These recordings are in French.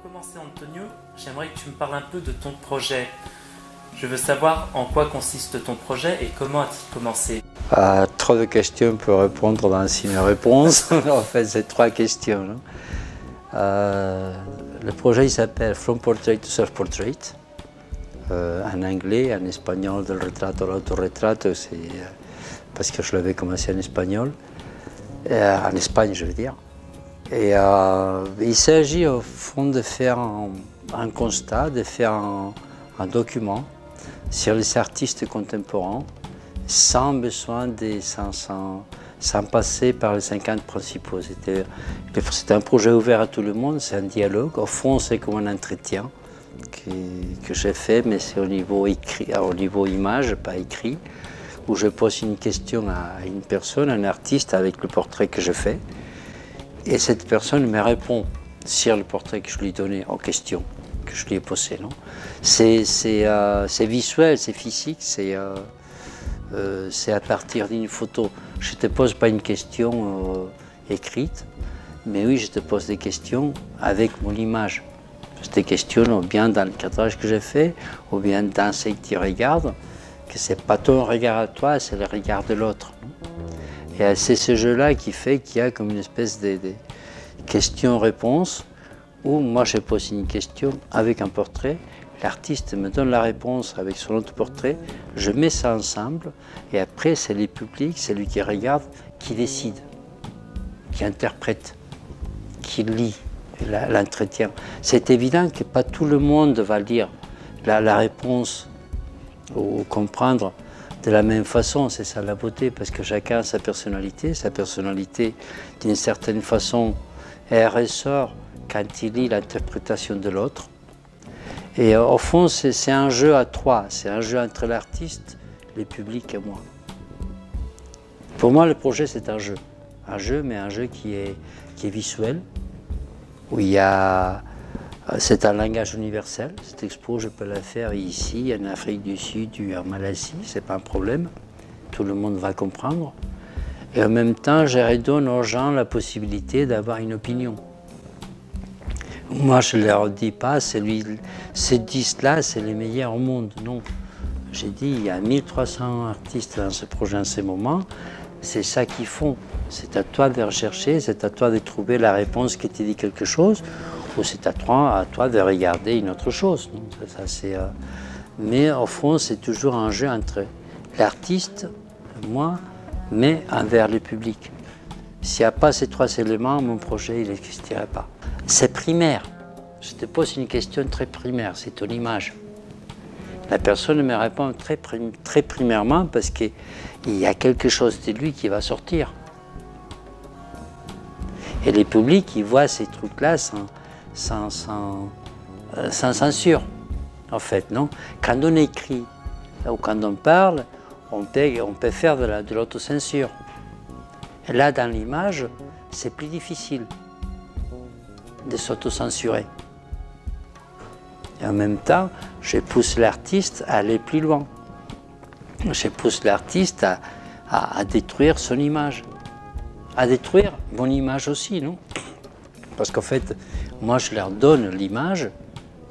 Pour commencer, Antonio, j'aimerais que tu me parles un peu de ton projet. Je veux savoir en quoi consiste ton projet et comment a-t-il commencé. Trop de questions pour répondre dans une réponse. En fait, c'est trois questions. Non? Le projet il s'appelle From Portrait to Self-Portrait. En anglais, en espagnol, del retrato à l'autoretrato, c'est parce que je l'avais commencé en espagnol, en Espagne, je veux dire. Et il s'agit au fond de faire un constat, de faire un document sur les artistes contemporains sans besoin sans passer par les 50 principaux. C'était un projet ouvert à tout le monde, c'est un dialogue. Au fond, c'est comme un entretien que j'ai fait, mais c'est au niveau écrit, au niveau image, pas écrit, où je pose une question à une personne, un artiste, avec le portrait que je fais. Et cette personne me répond sur le portrait que je lui ai donné en question, que je lui ai posé. C'est visuel, c'est physique, c'est à partir d'une photo. Je ne te pose pas une question écrite, mais oui, je te pose des questions avec mon image. Je te questionne ou bien dans le cadrage que j'ai fait, ou bien dans ce que tu regardes, que ce n'est pas ton regard à toi, c'est le regard de l'autre. Et c'est ce jeu-là qui fait qu'il y a comme une espèce de question-réponse, où moi je pose une question avec un portrait, l'artiste me donne la réponse avec son autre portrait, je mets ça ensemble, et après c'est le public, c'est lui qui regarde, qui décide, qui interprète, qui lit l'entretien. C'est évident que pas tout le monde va lire la réponse ou comprendre de la même façon, c'est ça la beauté, parce que chacun a sa personnalité d'une certaine façon, elle ressort quand il lit l'interprétation de l'autre. Et au fond, c'est un jeu à trois, c'est un jeu entre l'artiste, le public et moi. Pour moi, le projet, c'est un jeu, mais un jeu qui est visuel, où il y a... C'est un langage universel. Cette expo, je peux la faire ici, en Afrique du Sud, en Malaisie, c'est pas un problème. Tout le monde va comprendre. Et en même temps, je redonne aux gens la possibilité d'avoir une opinion. Moi, je ne leur dis pas, ces 10-là, c'est les meilleurs au monde. Non. J'ai dit, il y a 1300 artistes dans ce projet en ce moment. C'est ça qu'ils font. C'est à toi de rechercher, c'est à toi de trouver la réponse qui te dit quelque chose. Ou c'est à toi de regarder une autre chose. Mais au fond, c'est toujours un jeu entre l'artiste, moi, mais envers le public. S'il n'y a pas ces trois éléments, mon projet il n'existerait pas. C'est primaire. Je te pose une question très primaire, c'est ton image. La personne me répond très primairement parce qu'il y a quelque chose de lui qui va sortir. Et le public, il voit ces trucs-là sans censure, en fait, non? Quand on écrit ou quand on parle, on peut faire de l'autocensure. Et là, dans l'image, c'est plus difficile de s'autocensurer. Et en même temps, je pousse l'artiste à aller plus loin. Je pousse l'artiste à détruire son image, à détruire mon image aussi, non? Parce qu'en fait, moi je leur donne l'image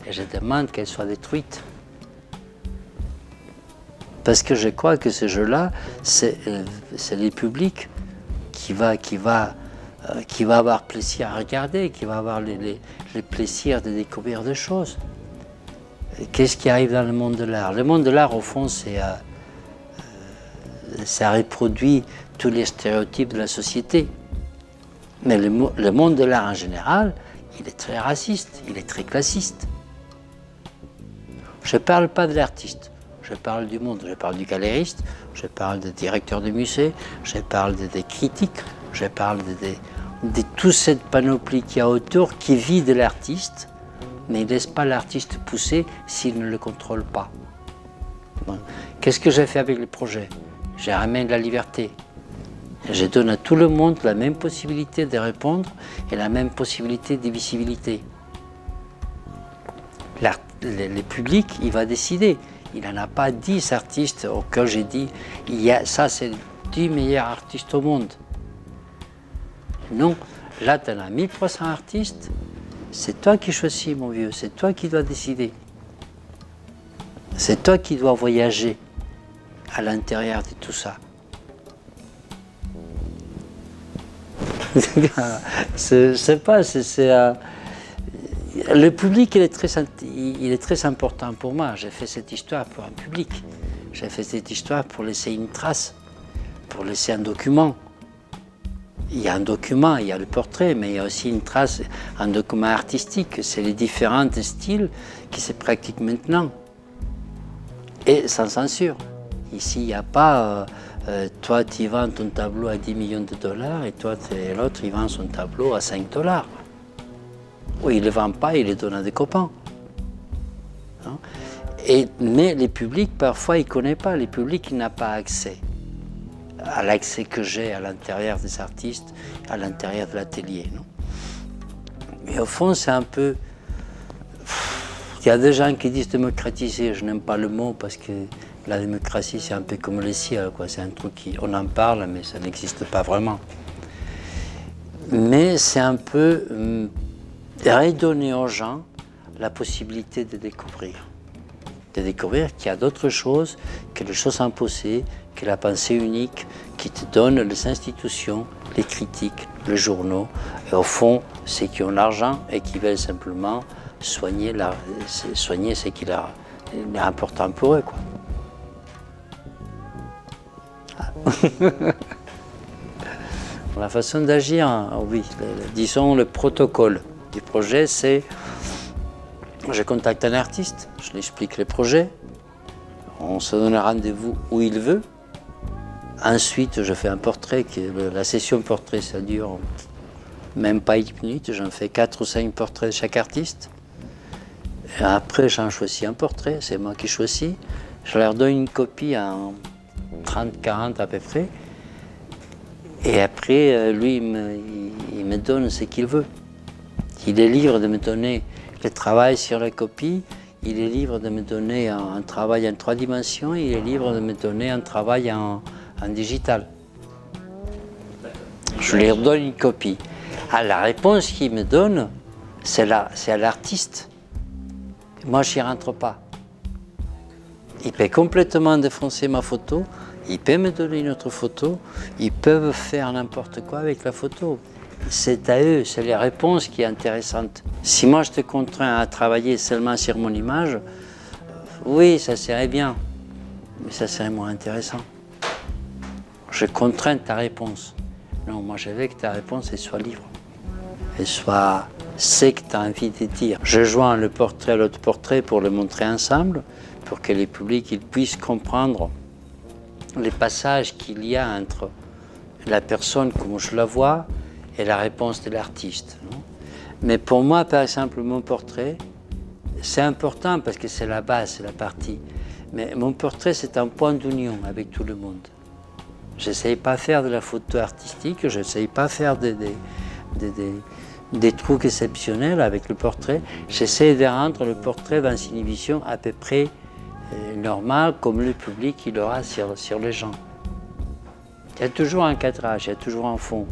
et je demande qu'elle soit détruite. Parce que je crois que ce jeu-là, c'est le public qui va avoir plaisir à regarder, qui va avoir le plaisir de découvrir des choses. Qu'est-ce qui arrive dans le monde de l'art? Le monde de l'art, au fond, ça reproduit tous les stéréotypes de la société. Mais le monde de l'art en général, il est très raciste, il est très classiste. Je ne parle pas de l'artiste, je parle du monde, je parle du galériste, je parle des directeurs de musée, je parle des critiques, je parle de toute cette panoplie qu'il y a autour qui vit de l'artiste, mais il ne laisse pas l'artiste pousser s'il ne le contrôle pas. Bon. Qu'est-ce que j'ai fait avec le projet? J'ai ramené la liberté. Je donne à tout le monde la même possibilité de répondre et la même possibilité de visibilité. Le public, il va décider. Il n'en a pas 10 artistes auxquels j'ai dit ça c'est les 10 meilleurs artistes au monde. Non, là tu en as 1300 artistes C'est toi qui choisis, mon vieux, c'est toi qui dois décider. C'est toi qui dois voyager à l'intérieur de tout ça. Je sais pas, le public il est très important pour moi. J'ai fait cette histoire pour un public. J'ai fait cette histoire pour laisser une trace, pour laisser un document. Il y a un document, il y a le portrait, mais il y a aussi une trace, un document artistique. C'est les différents styles qui se pratiquent maintenant. Et sans censure. Ici, il n'y a pas toi, tu vends ton tableau à 10 millions de dollars et toi, l'autre, il vend son tableau à 5 dollars. Ou il ne le vend pas, il le donne à des copains. Hein? Mais les publics, parfois, ils ne connaissent pas. Les publics, ils n'ont pas accès à l'accès que j'ai à l'intérieur des artistes, à l'intérieur de l'atelier. Mais au fond, c'est un peu... Il y a des gens qui disent démocratiser, je n'aime pas le mot parce que la démocratie, c'est un peu comme les ciels, quoi. C'est un truc on en parle, mais ça n'existe pas vraiment. Mais c'est un peu redonner aux gens la possibilité de découvrir qu'il y a d'autres choses que les choses imposées, que la pensée unique qui te donne les institutions, les critiques, les journaux, et au fond, ceux qui ont l'argent et qui veulent simplement soigner ce qui est important pour eux, quoi. La façon d'agir, oui, disons le protocole du projet, c'est je contacte un artiste, je lui explique le projet, on se donne un rendez-vous où il veut. Ensuite, je fais un portrait, la session portrait, ça dure même pas 10 minutes, j'en fais 4 ou 5 portraits de chaque artiste. Et après, j'en choisis un portrait, c'est moi qui choisis. Je leur donne une copie en 30-40 à peu près. Et après, lui, il me donne ce qu'il veut. Il est libre de me donner le travail sur la copie, il est libre de me donner un travail en 3 dimensions, il est libre de me donner un travail en digital. Je lui redonne une copie. Ah, la réponse qu'il me donne, c'est à l'artiste. Moi, je n'y rentre pas. Il peut complètement défoncer ma photo, il peut me donner une autre photo, ils peuvent faire n'importe quoi avec la photo. C'est à eux, c'est la réponse qui est intéressante. Si moi je te contrains à travailler seulement sur mon image, oui, ça serait bien, mais ça serait moins intéressant. Je contrains ta réponse. Non, moi je veux que ta réponse elle soit libre. Elle soit ce que tu as envie de dire. Je joins le portrait à l'autre portrait pour le montrer ensemble, pour que les publics ils puissent comprendre les passages qu'il y a entre la personne comme je la vois et la réponse de l'artiste. Mais pour moi, par exemple, mon portrait, c'est important parce que c'est la base, c'est la partie. Mais mon portrait, c'est un point d'union avec tout le monde. Je n'essaye pas de faire de la photo artistique, je n'essaye pas de faire des trucs exceptionnels avec le portrait. J'essaie de rendre le portrait dans une vision à peu près normale, comme le public il aura sur les gens. Il y a toujours un cadrage, il y a toujours un fond.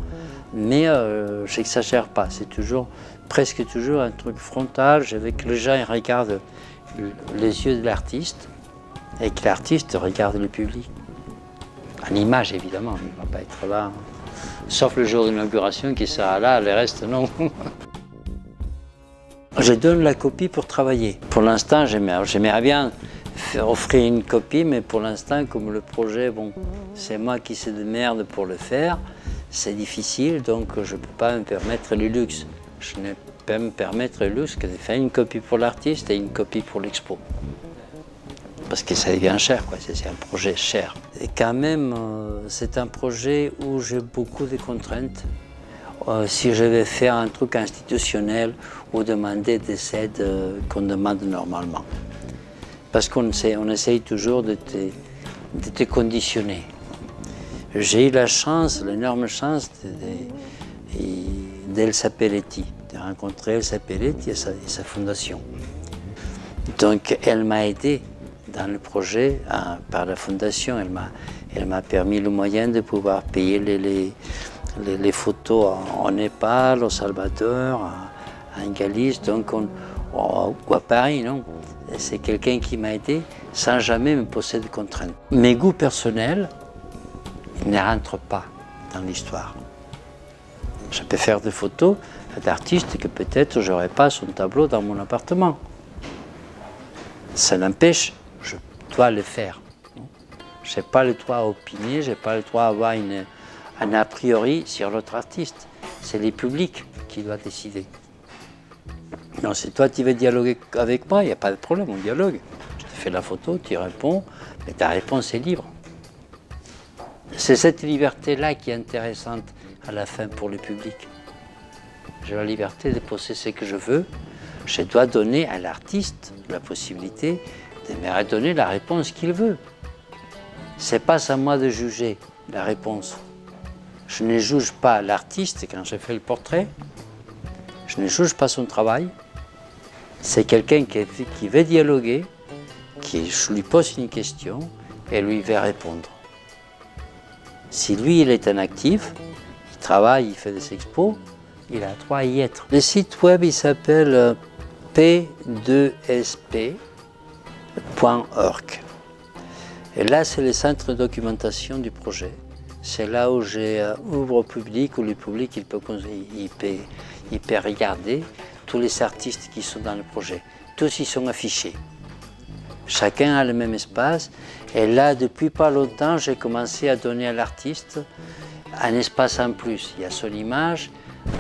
Mais je n'exagère pas, c'est presque toujours un truc frontal. Je veux que les gens regardent les yeux de l'artiste et que l'artiste regarde le public. En image, évidemment, il ne va pas être là, sauf le jour d'inauguration qui sera là, le reste non. Je donne la copie pour travailler. Pour l'instant, j'aimerais bien offrir une copie, mais pour l'instant, comme le projet, bon, c'est moi qui se démerde pour le faire. C'est difficile, donc je ne peux pas me permettre le luxe. Je ne peux me permettre le luxe que de faire une copie pour l'artiste et une copie pour l'expo. Parce que ça devient cher, quoi. C'est un projet cher. Et quand même, c'est un projet où j'ai beaucoup de contraintes. Si je vais faire un truc institutionnel ou demander des aides qu'on demande normalement. Parce qu'on essaye toujours de te conditionner. J'ai eu la chance, l'énorme chance d'Elsa Pelletti, de rencontrer Elsa Pelletti et sa fondation. Donc elle m'a aidé dans le projet par la fondation. Elle m'a permis le moyen de pouvoir payer les photos en Népal, au Salvador, en Galice, donc ou à Paris, non. C'est quelqu'un qui m'a aidé sans jamais me poser de contraintes. Mes goûts personnels ne rentrent pas dans l'histoire. Je peux faire des photos d'artistes que peut-être je n'aurais pas son tableau dans mon appartement. Ça n'empêche, je dois le faire. Je n'ai pas le droit à opiner, je n'ai pas le droit à avoir un a priori sur l'autre artiste. C'est les publics qui doivent décider. Non, si toi tu veux dialoguer avec moi, il n'y a pas de problème, on dialogue. Je te fais la photo, tu réponds, mais ta réponse est libre. C'est cette liberté-là qui est intéressante à la fin pour le public. J'ai la liberté de poser ce que je veux. Je dois donner à l'artiste la possibilité de me redonner la réponse qu'il veut. C'est pas à moi de juger la réponse. Je ne juge pas l'artiste quand je fais le portrait. Je ne juge pas son travail. C'est quelqu'un qui veut dialoguer, je lui pose une question et lui va répondre. Si lui, il est un actif, il travaille, il fait des expos, il a droit à y être. Le site web, il s'appelle p2sp.org. Et là, c'est le centre de documentation du projet. C'est là où j'ouvre au public, où le public il peut regarder tous les artistes qui sont dans le projet. Tous ils sont affichés. Chacun a le même espace. Et là, depuis pas longtemps, j'ai commencé à donner à l'artiste un espace en plus. Il y a son image,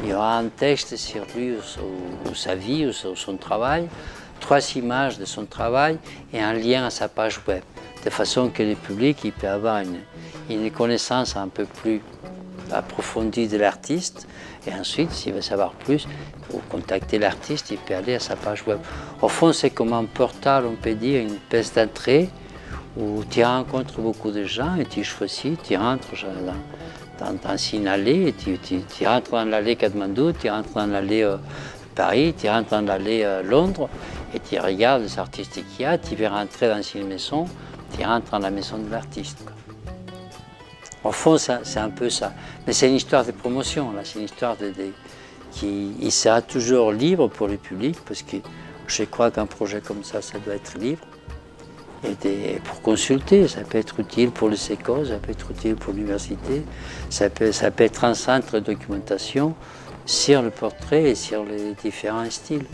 il y aura un texte sur lui ou sa vie ou son travail, 3 images de son travail et un lien à sa page web. De façon que le public il peut avoir une connaissance un peu plus approfondie de l'artiste. Et ensuite, s'il veut savoir plus, pour contacter l'artiste, il peut aller à sa page web. Au fond, c'est comme un portal, on peut dire, une pièce d'entrée où tu rencontres beaucoup de gens et tu choisis, tu rentres dans une allée, et tu rentres dans l'allée Katmandou, tu rentres dans l'allée Paris, tu rentres dans l'allée Londres et tu regardes les artistes qu'il y a, tu veux rentrer dans une maison, tu rentres dans la maison de l'artiste. Au fond, c'est un peu ça. Mais c'est une histoire de promotion, là. C'est une histoire qui sera toujours libre pour le public, parce que je crois qu'un projet comme ça doit être libre. Et pour consulter, ça peut être utile pour le SECO, ça peut être utile pour l'université, ça peut être un centre de documentation sur le portrait et sur les différents styles.